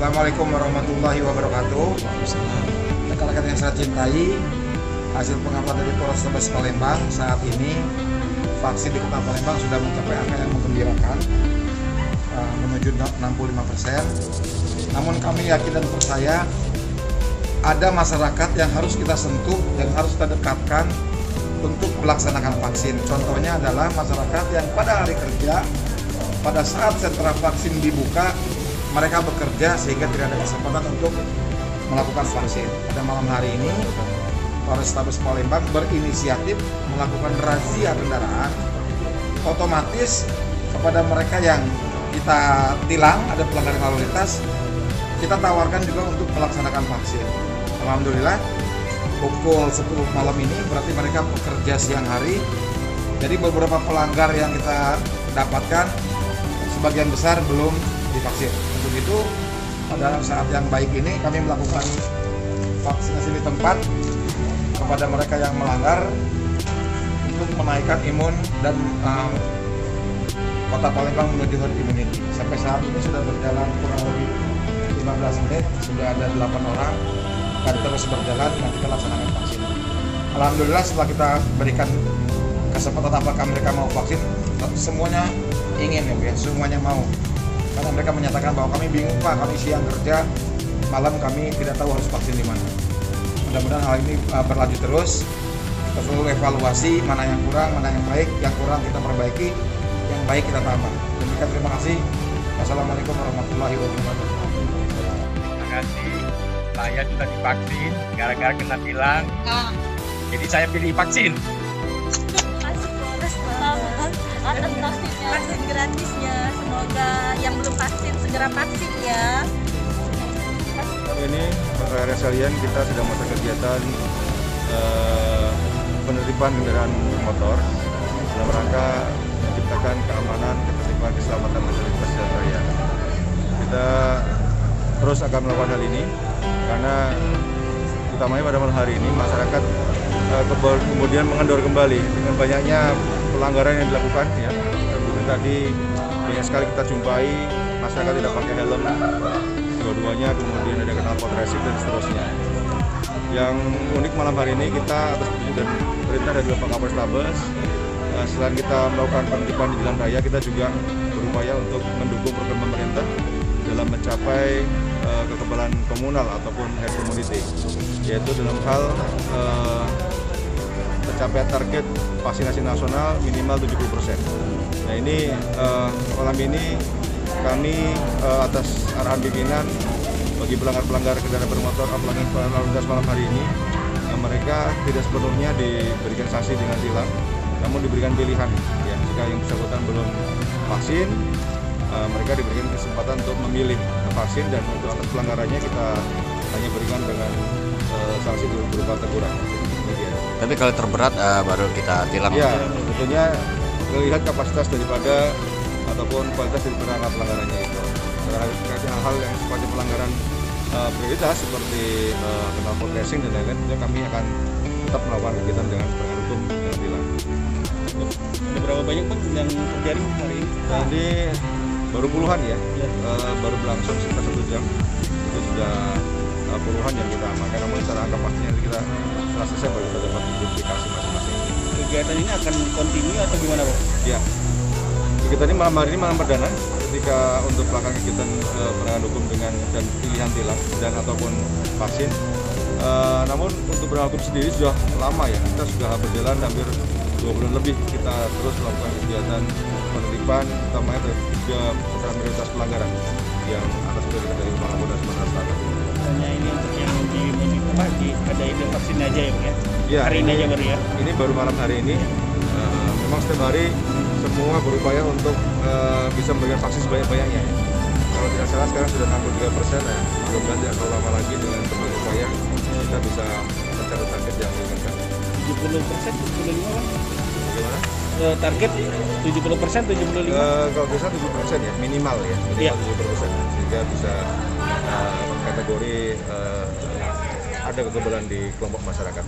Assalamualaikum warahmatullahi wabarakatuh. Rekan-rekan yang saya cintai, hasil pengamatan dari Polrestabes Palembang saat ini vaksin di Kota Palembang sudah mencapai angka yang menggembirakan, menuju 65%. Namun kami yakin dan percaya ada masyarakat yang harus kita sentuh, yang harus kita dekatkan untuk melaksanakan vaksin. Contohnya adalah masyarakat yang pada hari kerja, pada saat sentra vaksin dibuka, mereka bekerja sehingga tidak ada kesempatan untuk melakukan vaksin. Pada malam hari ini, Polrestabes Palembang berinisiatif melakukan razia kendaraan otomatis kepada mereka yang kita tilang ada pelanggaran lalu lintas. Kita tawarkan juga untuk melaksanakan vaksin. Alhamdulillah, pukul 10 malam ini berarti mereka bekerja siang hari. Jadi beberapa pelanggar yang kita dapatkan sebagian besar belum divaksin. Untuk itu, pada saat yang baik ini kami melakukan vaksinasi di tempat kepada mereka yang melanggar untuk menaikkan imun dan Kota Palembang menuju herd immunity. Sampai saat ini sudah berjalan kurang lebih 15 menit, sudah ada 8 orang dan terus berjalan dan kita laksanakan vaksin. Alhamdulillah setelah kita berikan kesempatan apakah mereka mau vaksin, semuanya ingin ya, semuanya mau. Karena mereka menyatakan bahwa kami bingung Pak, kami siang kerja, malam kami tidak tahu harus vaksin di mana. Mudah-mudahan hal ini berlanjut terus. Kita selalu evaluasi mana yang kurang, mana yang baik, yang kurang kita perbaiki, yang baik kita tambah. Demikian, terima kasih. Wassalamualaikum warahmatullahi wabarakatuh. Terima kasih. Saya sudah divaksin, gara-gara kena tilang. Jadi saya pilih vaksin. Atas vaksin gratisnya, semoga yang belum vaksin segera vaksin ya. Ini rekan-rekan sekalian, kita sedang melakukan kegiatan penertiban kendaraan motor dalam rangka menciptakan keamanan, ketertiban, keselamatan masyarakat jalan raya. Kita terus akan melakukan hal ini karena utamanya pada malam hari ini masyarakat kemudian mengendor kembali dengan banyaknya pelanggaran yang dilakukan ya. Kemudian tadi banyak sekali kita jumpai masyarakat tidak pakai helm dua-duanya, kemudian ada knalpot racing dan seterusnya. Yang unik malam hari ini kita atas petunjuk dan perintah dari Bapak Kapolrestabes, selain kita melakukan penertiban di jalan raya, kita juga berupaya untuk mendukung program pemerintah dalam mencapai kekebalan komunal ataupun herd immunity, yaitu dalam hal pencapaian target vaksinasi nasional minimal 70%. Nah ini malam ini kami atas arahan pimpinan bagi pelanggar-pelanggar kendaraan bermotor pelanggar lalu lintas malam hari ini, mereka tidak sepenuhnya diberikan sanksi dengan tilang, namun diberikan pilihan. Ya, jika yang bersangkutan belum vaksin, mereka diberikan kesempatan untuk memilih vaksin, dan untuk atas pelanggarannya kita hanya berikan dengan sanksi berupa teguran. Tapi kalau terberat baru kita tilang. Ya, tentunya melihat kapasitas daripada ataupun kualitas daripada pelanggarannya itu. Terkait hal-hal yang sifatnya pelanggaran prioritas seperti knalpot racing dan lain-lain, tentunya kami akan tetap melakukan kegiatan dengan penegakan hukum dengan tilang. Ada berapa banyak Pak yang terjadi hari ini? Tadi baru puluhan ya, baru berlangsung sekitar 1 jam. Itu sudah puluhan yang kita amankan, namun secara angka pastinya kita setelah selesai baru kita dapat identifikasi masing-masing. Kegiatan ini akan kontinu atau gimana Pak? Ya, kegiatan ini malam hari ini malam perdana ketika untuk melakukan kegiatan penegakan hukum dengan dan pilihan tilang dan ataupun vaksin. Namun untuk penegakan hukum sendiri sudah lama ya, kita sudah berjalan hampir 2 bulan lebih kita terus melakukan kegiatan penertiban, utamanya tiga prioritas pelanggaran yang atas perintah dari Bapak Kapolres Sumatera Selatan. Hanya ini untuk yang ada ide vaksin aja ya Pak ya? Ya, hari ini aja baru ya? Ini baru malam hari ini. Memang setiap hari semua berupaya untuk bisa memberikan vaksin sebanyak-banyaknya. Kalau tidak salah sekarang sudah 63%, ya. Mudah-mudahan tidak terlalu lama lagi dengan berbagai upaya kita bisa mencapai target yang diinginkan. 70%, 75% Pak? Bagaimana? Target 70%, 75%? Kalau bisa 70% ya, minimal ya, minimal 70%, sehingga bisa kategori ada kekebalan di kelompok masyarakat.